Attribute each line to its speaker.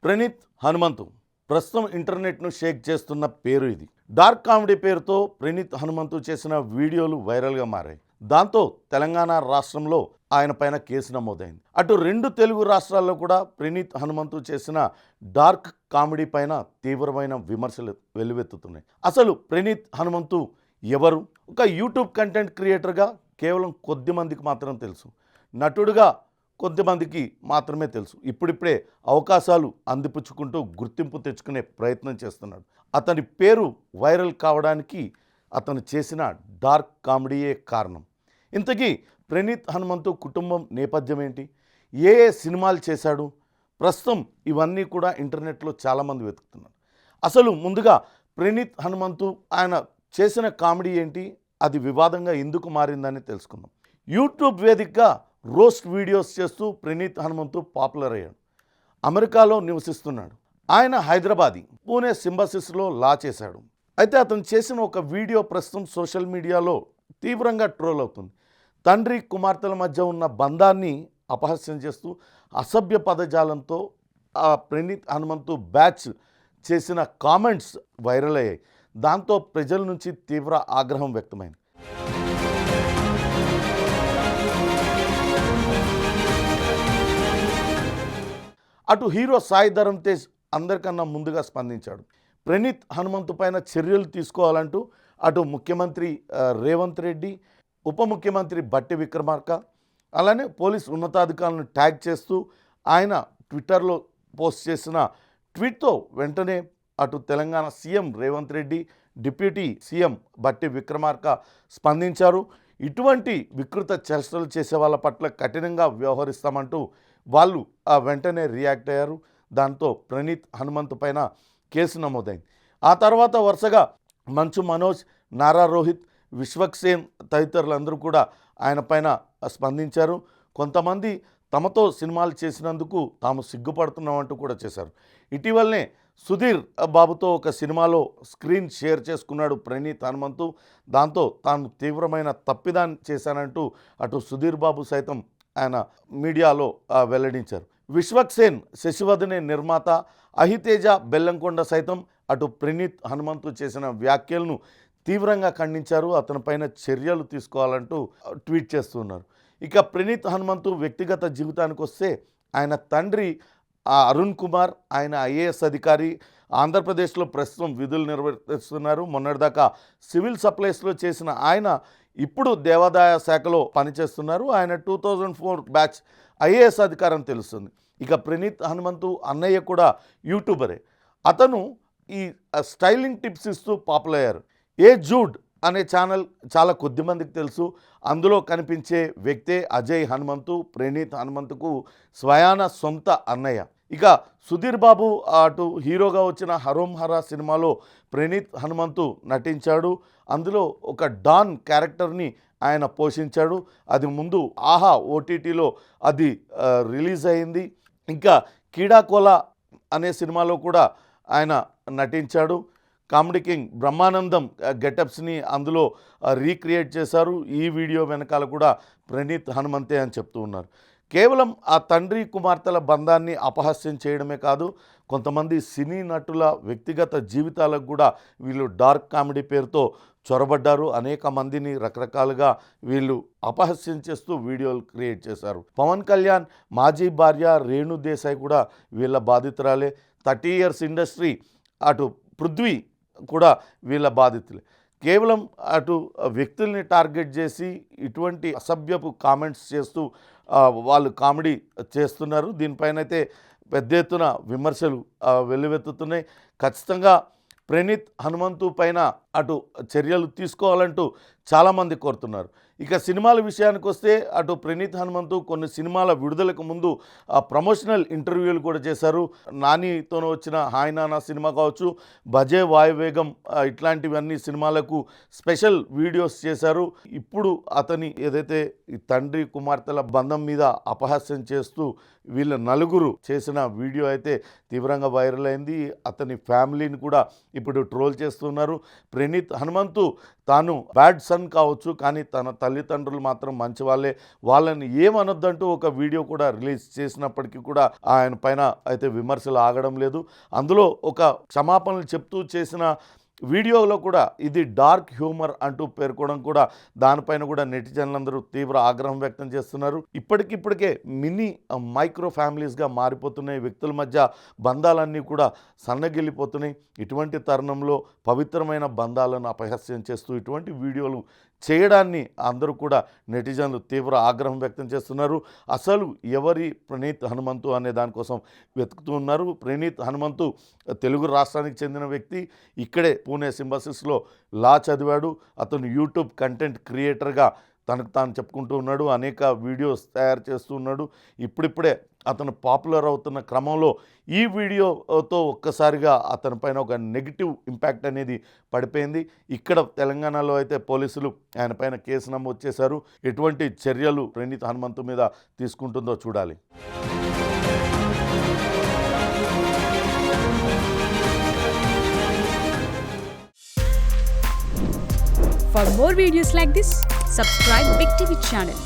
Speaker 1: ప్రణీత్ హనుమంతు ప్రస్తుతం ఇంటర్నెట్ను షేక్ చేస్తున్న పేరు ఇది. డార్క్ కామెడీ పేరుతో ప్రణీత్ హనుమంతు చేసిన వీడియోలు వైరల్గా మారాయి. దాంతో తెలంగాణ రాష్ట్రంలో ఆయన పైన కేసు నమోదైంది. అటు 2 తెలుగు రాష్ట్రాల్లో కూడా ప్రణీత్ హనుమంతు చేసిన డార్క్ కామెడీ పైన తీవ్రమైన విమర్శలు వెల్లువెత్తుతున్నాయి. అసలు ప్రణీత్ హనుమంతు ఎవరు? ఒక యూట్యూబ్ కంటెంట్ క్రియేటర్గా కేవలం కొద్ది మందికి మాత్రం తెలుసు. నటుడుగా కొంతమందికి మాత్రమే తెలుసు. ఇప్పుడిప్పుడే అవకాశాలు అందిపుచ్చుకుంటూ గుర్తింపు తెచ్చుకునే ప్రయత్నం చేస్తున్నాడు. అతని పేరు వైరల్ కావడానికి అతను చేసిన డార్క్ కామెడీయే కారణం. ఇంతకీ ప్రణీత్ హనుమంతు కుటుంబం నేపథ్యం ఏంటి? ఏ సినిమాలు చేశాడు? ప్రస్తుతం ఇవన్నీ కూడా ఇంటర్నెట్లో చాలామంది వెతుకుతున్నారు. అసలు ముందుగా ప్రణీత్ హనుమంతు ఆయన చేసిన కామెడీ ఏంటి? అది వివాదంగా ఎందుకు మారిందని తెలుసుకుందాం. యూట్యూబ్ వేదికగా రోస్ట్ వీడియోస్ చేస్తూ ప్రణీత్ హనుమంతు పాపులర్ అయ్యాడు. అమెరికాలో నివసిస్తున్నాడు. ఆయన హైదరాబాదీ, పూణే సింబసిస్లో లా చేశాడు. అయితే అతను చేసిన ఒక వీడియో ప్రస్తుతం సోషల్ మీడియాలో తీవ్రంగా ట్రోల్ అవుతుంది. తండ్రి కుమార్తెల మధ్య ఉన్న బంధాన్ని అపహాస్యం చేస్తూ అసభ్య పదజాలంతో ఆ ప్రణీత్ హనుమంతు బ్యాచ్ చేసిన కామెంట్స్ వైరల్ అయ్యాయి. దాంతో ప్రజల నుంచి తీవ్ర ఆగ్రహం వ్యక్తమైంది. అటు హీరో సాయి ధరమ్ తేజ్ అందరికన్నా ముందుగా స్పందించాడు. ప్రణీత్ హనుమంతు పైన చర్యలు తీసుకోవాలంటూ అటు ముఖ్యమంత్రి రేవంత్ రెడ్డి, ఉప ముఖ్యమంత్రి బట్టి విక్రమార్క, అలానే పోలీస్ ఉన్నతాధికారులను ట్యాగ్ చేస్తూ ఆయన ట్విట్టర్లో పోస్ట్ చేసిన ట్వీట్తో వెంటనే అటు Telangana CM Revanth Reddy, deputy CM బట్టి విక్రమార్క స్పందించారు. ఇటువంటి వికృత చర్చలు చేసే వాళ్ళ పట్ల కఠినంగా వ్యవహరిస్తామంటూ వాళ్ళు వెంటనే రియాక్ట్ అయ్యారు. దాంతో ప్రణీత్ హనుమంతు పైన కేసు నమోదైంది. ఆ తర్వాత వరుసగా మంచు మనోజ్, నారా రోహిత్, విశ్వక్సేన్ తదితరులందరూ కూడా ఆయన పైన స్పందించారు. కొంతమంది తమతో సినిమాలు చేసినందుకు తాము సిగ్గుపడుతున్నామంటూ కూడా చేశారు. ఇటీవలనే సుధీర్ బాబుతో ఒక సినిమాలో స్క్రీన్ షేర్ చేసుకున్నాడు ప్రణీత్ హనుమంతు. దాంతో తాను తీవ్రమైన తప్పిదాన్ని చేశానంటూ అటు సుధీర్ బాబు సైతం ఆయన మీడియాలో వెల్లడించారు. విశ్వక్సేన్, శశివదనే నిర్మాత, అహితేజ బెల్లంకొండ సైతం అటు ప్రణీత్ హనుమంతు చేసిన వ్యాఖ్యలను తీవ్రంగా ఖండించారు. అతనిపైన చర్యలు తీసుకోవాలంటూ ట్వీట్ చేస్తున్నారు. ఇక ప్రణీత్ హనుమంతు వ్యక్తిగత జీవితానికి వస్తే ఆయన తండ్రి అరుణ్ కుమార్, ఆయన ఐఏఎస్ అధికారి, ఆంధ్రప్రదేశ్లో ప్రస్తుతం విధులు నిర్వర్తిస్తున్నారు. మొన్నటిదాకా సివిల్ సప్లైస్లో చేసిన ఆయన ఇప్పుడు దేవాదాయ శాఖలో పనిచేస్తున్నారు. ఆయన 2004 బ్యాచ్ ఐఏఎస్ అధికారం తెలుస్తుంది. ఇక ప్రణీత్ హనుమంతు అన్నయ్య కూడా యూట్యూబరే. అతను ఈ స్టైలింగ్ టిప్స్ ఇస్తూ పాపులర్ అయ్యారు. ఏ జూడ్ అనే ఛానల్ చాలా కొద్ది మందికి తెలుసు. అందులో కనిపించే వ్యక్తే అజయ్ హనుమంతు, ప్రణీత్ హనుమంతుకు స్వయాన సొంత అన్నయ్య. ఇక సుధీర్ బాబు అటు హీరోగా వచ్చిన హరోం హరా సినిమాలో ప్రణీత్ హనుమంతు నటించాడు. అందులో ఒక డాన్ క్యారెక్టర్ని ఆయన పోషించాడు. అది ముందు ఆహా ఓటీటీలో అది రిలీజ్ అయింది. ఇంకా కీడాకోలా అనే సినిమాలో కూడా ఆయన నటించాడు. కామెడీ కింగ్ బ్రహ్మానందం గెటప్స్ని అందులో రీక్రియేట్ చేశారు. ఈ వీడియో వెనకాల కూడా ప్రణీత్ హనుమంతే అని చెప్తూ ఉన్నారు. కేవలం ఆ తండ్రి కుమార్తెల బంధాన్ని అపహాస్యం చేయడమే కాదు, కొంతమంది సినీ నటుల వ్యక్తిగత జీవితాలకు కూడా వీళ్ళు డార్క్ కామెడీ పేరుతో చొరబడ్డారు. అనేక మందిని రకరకాలుగా వీళ్ళు అపహాస్యం చేస్తూ వీడియోలు క్రియేట్ చేశారు. పవన్ కళ్యాణ్ మాజీ భార్య రేణు దేశాయ్ కూడా వీళ్ళ బాధితురాలే. 30 ఇయర్స్ ఇండస్ట్రీ అటు పృథ్వీ కూడా వీళ్ళ బాధితులే. కేవలం అటు వ్యక్తుల్ని టార్గెట్ చేసి ఇటువంటి అసభ్యపు కామెంట్స్ చేస్తూ వాళ్ళు కామెడీ చేస్తున్నారు. దీనిపైన అయితే పెద్ద ఎత్తున విమర్శలు వెల్లువెత్తుతున్నాయి. ఖచ్చితంగా ప్రణీత్ హనుమంతు పైన అటు చర్యలు తీసుకోవాలంటూ చాలామంది కోరుతున్నారు. ఇక సినిమాల విషయానికి వస్తే అటు ప్రణీత్ హనుమంతు కొన్ని సినిమాల విడుదలకు ముందు ప్రమోషనల్ ఇంటర్వ్యూలు కూడా చేశారు. నానితో వచ్చిన హాయ్ నానా సినిమా కావచ్చు, భజే వాయువేగం ఇట్లాంటివన్నీ సినిమాలకు స్పెషల్ వీడియోస్ చేశారు. ఇప్పుడు అతని ఏదైతే ఈ తండ్రి కుమార్తెల బంధం మీద అపహాస్యం చేస్తూ వీళ్ళ నలుగురు చేసిన వీడియో అయితే తీవ్రంగా వైరల్ అయింది. అతని ఫ్యామిలీని కూడా ఇప్పుడు ట్రోల్ చేస్తున్నారు. ప్రణీత్ హనుమంతు తాను బ్యాడ్ పర్సన్ కావచ్చు, కానీ తన తల్లిదండ్రులు మాత్రం మంచి వాళ్ళే, వాళ్ళని ఏమనొద్దంటూ ఒక వీడియో కూడా రిలీజ్ చేసినప్పటికీ కూడా ఆయన పైన అయితే విమర్శలు ఆగడం లేదు. అందులో ఒక క్షమాపణలు చెప్తూ చేసిన వీడియోలో కూడా ఇది డార్క్ హ్యూమర్ అంటూ పేర్కొనడం కూడా దానిపైన కూడా నెటిజన్లందరూ తీవ్ర ఆగ్రహం వ్యక్తం చేస్తున్నారు. ఇప్పటికిప్పటికే మినీ మైక్రో ఫ్యామిలీస్గా మారిపోతున్నాయి, వ్యక్తుల మధ్య బంధాలన్నీ కూడా సన్నగిల్లిపోతున్నాయి. ఇటువంటి తరుణంలో పవిత్రమైన బంధాలను అపహాస్యం చేస్తూ ఇటువంటి వీడియోలు చేయడాన్ని అందరూ కూడా నెటిజన్లు తీవ్ర ఆగ్రహం వ్యక్తం చేస్తున్నారు. అసలు ఎవరి ప్రణీత్ హనుమంతు అనే దానికోసం వెతుకుతూ ఉన్నారు. ప్రణీత్ హనుమంతు తెలుగు రాష్ట్రానికి చెందిన వ్యక్తి, ఇక్కడే పూణే సింబసిస్లో లా చదివాడు. అతను యూట్యూబ్ కంటెంట్ క్రియేటర్గా తనకు తాను చెప్పుకుంటూ ఉన్నాడు, అనేక వీడియోస్ తయారు చేస్తూ ఉన్నాడు. ఇప్పుడిప్పుడే అతను పాపులర్ అవుతున్న క్రమంలో ఈ వీడియోతో ఒక్కసారిగా అతని పైన ఒక నెగిటివ్ ఇంపాక్ట్ అనేది పడిపోయింది. ఇక్కడ తెలంగాణలో అయితే పోలీసులు ఆయన పైన కేసు నమోదు చేశారు. ఎటువంటి చర్యలు ప్రణీత్ హనుమంతు మీద తీసుకుంటుందో చూడాలి.
Speaker 2: For more videos like this, subscribe Big TV channel.